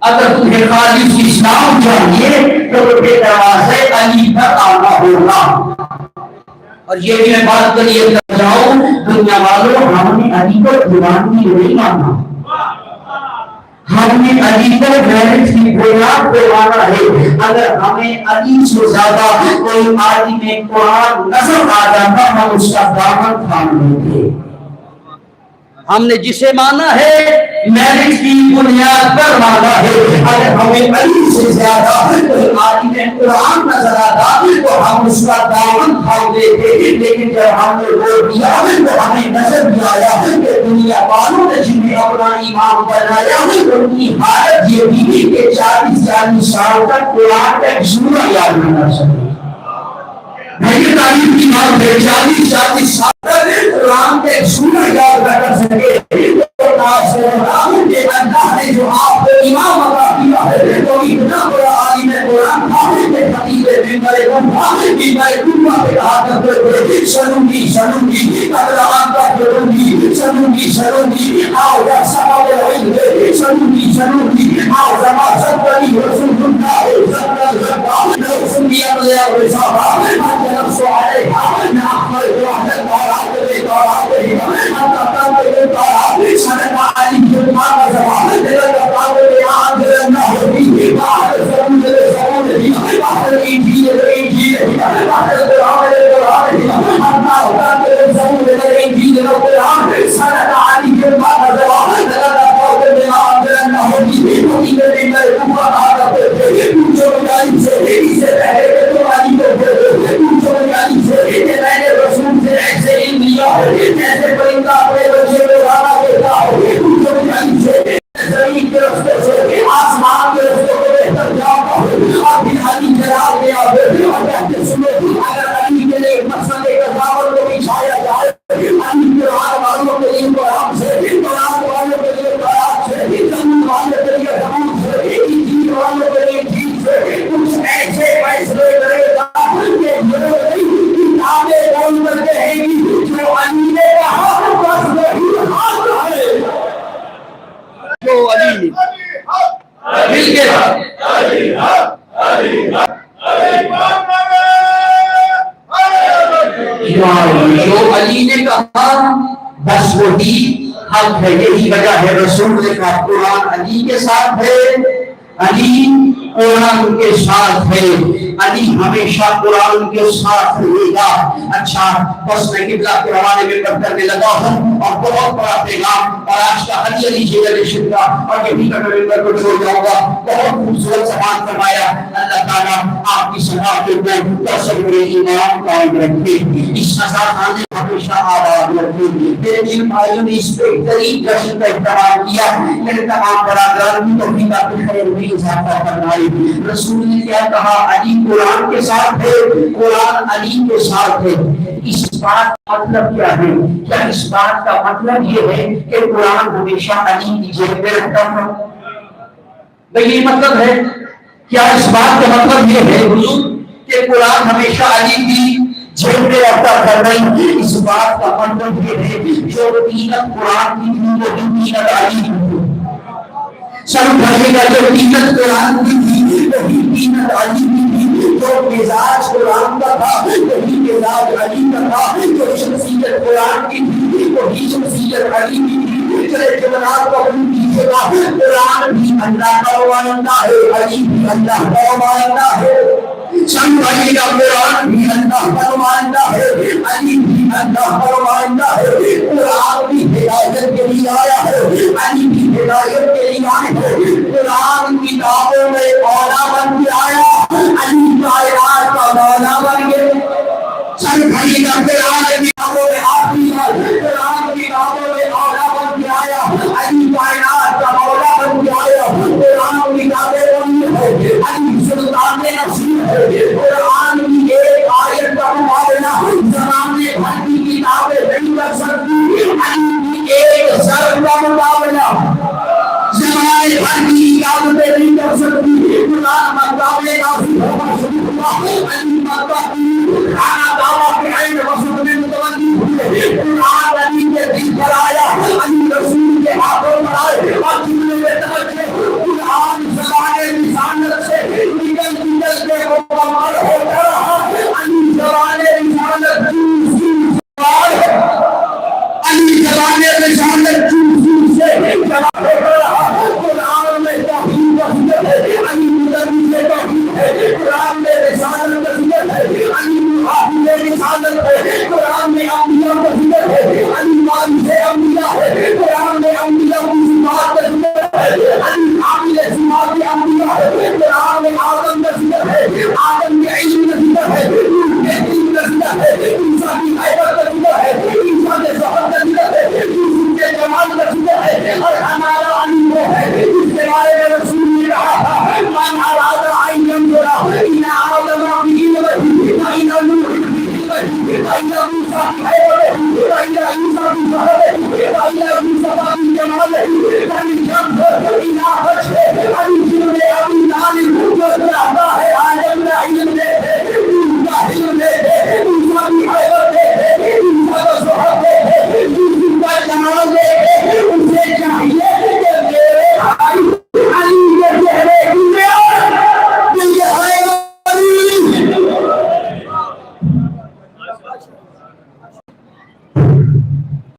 A: اگر تمہیں خالص اسلام چاہیے تو تمہیں دروازے علی پر آنا ہوگا. اور یہ بھی میں بات کریے کر جاؤں دنیا والوں ہم نے علی کو دیوانگی نہیں مانا. ہم نے علی کو غیرت کی بنیاد پہ مانا ہے. اگر ہمیں علی سے زیادہ کوئی عالم قرآن نظر آ جاتا ہم اس کا دامن تھام لیتے. ہم نے جسے مانا ہے میرٹ کی بنیاد پر مانا ہے. اگر ہمیں علی سے زیادہ کوئی عالم قرآن نظر آتا تو ہم اس کا دامن تھام لیتے. لیکن جب ہم نے وہ دیا تو ہمیں نظر بھی آیا کہ دنیا والوں نے جنہیں اپنا امام بنایا ان کی حالت یہ بھی کہ 40 سال تک قرآن کا ایک سورہ یاد نہ کر سکے. میری تعلیم کی بات ہے 40 سال تک قرآن کے سورہ یاد نہ کر سکے. اللہ نے جو آپ کو امام عطا کیا ہے تو اتنا بڑا عالم قرآن تھا کہ خطیب منبر کوفہ پہ کہا کرتے تھے سنوں گی قبل آن کا کروں گی سنوں گی آؤ یا سبب العلم سنوں گی آؤ زما صدقی رسول اللہ لو سنی علیہ الرسالہ انت نفس علیہا نعمل وحدت بارات صدقہ علی جرمان زمان لگا پاوے آن دلنا ہوگی باہر زمان باہر انجیل باہر قرآن اپنا ہوتا کہ زمان انجیل قرآن صدقہ علی جرمان زمان لگا پاوے آن دلنا ہوگی ہوگی میں کوفہ آ رہے پوچھو علی سے اسے پہلے کہ تو علی کو پوچھو علی سے کہ میں نے رسول سے ایسے علم لیا ہے جیسے پرندہ اپنے بچے کو دانا دیتا ہے. پوچھو علی سے زمین کے رستے سے آسمان کے رستے کو بہتر جاتا ہے. آپ بھی علی جلال میں آتے اور کہتے سنو اگر علی کے لیے مسئلے کا دعوت کو بچھایا جائے علی کے والوں کے لیے قرآن سے قرآن والوں کے لیے قرآن سے زمین والوں کے لیے زمین سے انجیل والوں کے لیے انجیل سے کچھ ایسے فیصلے کرے گا کہ کتابیں کون کر کے ہیں جو علی نے کہا بس وہی حق ہے جو علی مل کے جو علی نے کہا بس وہی حق ہے. یہی وجہ ہے رسول نے کہا قرآن علی کے ساتھ ہے علی قرآن کے ساتھ ہے علی ہمیشہ قرآن کے ساتھ رہے گا. اچھا بس میں قبلہ کے حوالے میں کر کرنے لگا ہوں اور بہت بڑا پیغام اور آج کا علی علی جنریشن کا اور یہی کا میں کو چھوڑ جاؤں گا. بہت خوبصورت سبحان فرمایا اللہ تعالیٰ آپ کی صحابت میں تصور ایمان قائم رکھے اس نظام نے ہمیشہ آباد رکھے. میرے دل بھائیوں نے اس پہ بہترین جشن کا اہتمام کیا. میرے تمام برادران کی توفیق کی خیر میں اضافہ فرمائے. رسول نے کیا کہا علی قرآن کے ساتھ ہے، قرآن علی کے ساتھ ہے۔ اس بات کا مطلب کیا ہے؟ کیا اس بات کا مطلب یہ ہے کہ قرآن ہمیشہ علی کی جیب میں رہتا تھا؟ بھئی یہ مطلب ہے؟ کیا اس بات کا مطلب یہ ہے حضور کہ قرآن ہمیشہ علی کی جیب میں رہتا تھا؟ نہیں، اس بات کا مطلب یہ ہے جو تینت قرآن کی تھی وہ تینت علی کی تھی۔ سب بھائی کا جو تینت قرآن کی تھی وہی تینت علی کی تھی، جو مزاج قرآن کا تھا وہی مزاج علی کا تھا، جو شخصیت قرآن کی تھی وہی شخصیت علی کی تھی۔ چلے جناب کو اپنی کیجیے گا، قرآن بھی اللہ کا نمائندہ ہے، علی بھی اللہ کا نمائندہ ہے۔ سب بھائی کا قرآن بھی اللہ کا نمائندہ ہے، علی بھی اللہ کا نمائندہ ہے۔ قرآن بھی ہدایت کے لیے آیا ہے، علی بھی ہدایت کے لیے آئے ہیں۔ قرآن کتابوں میں مولا بن کے آیا، علی کائنات کا مولا بن گئے۔ سب بھائی کا قرآن کتابوں میں آخری ہے، قرآن کتابوں میں مولا بن کے آیا، علی کائنات کا مولا بن کے آیا۔ قرآن کتابیں بنی ہے، علی سلطان نصیر ہے۔ قرآن کی ایک آیت کا مقابلہ زمانے بھر کی کتابیں نہیں کر سکتی، علی کی ایک ضرب کا مقابلہ زمانے بھر کی کتابیں نہیں کر سکتی۔ قرآن مقابلے کافی ہوگا شریف اللہ، علی مقابلے کھانا دعویٰ کے عین رسول میں متوجہ ہوئے۔ قرآن علی کے دل پر آیا، علی رسول کے ہاتھوں پر آئے اور جملے میں توجہ۔ قرآن زبان رسالت سے نکل نکل کے مکمل ہوتا رہا، علی زبان رسالت چون چون سے، علی زبان رسالت چون چون سے جواب ہوتا رہا۔ قرآن میں توحید کا ذکر ہے، علی مدنی سے توحید ہے۔ قرآن میں رسالت کا ذکر ہے، علی محافظ رسالت ہے۔ قرآن میں انبیاء کا ذکر ہے، علی وارث انبیاء ہے۔ قرآن میں انبیاء کی صفات کا ذکر ہے، علی حامل صفات انبیاء ہے۔ قرآن میں آدم کا ذکر ہے، آدم کے علم کا ذکر ہے، نوح کے علم کا ذکر ہے، عیسیٰ کی حیبت کا ذکر ہے، عیسیٰ کے ظہر کا ذکر ہے، یوسف کے جمال کا ذکر ہے۔ اور ہمارا علی وہ ہے جس کے بارے میں رسول نے کہا تھا من اراد ان ينظر الى آدم بعلمه والى نوح بعلمه والى موسى بحیبته والى عیسیٰ بظہره والى مصطفیٰ بجماله فلينظر الى وجهه۔ علی جنب ابی طالب جو رہتا ہے عالم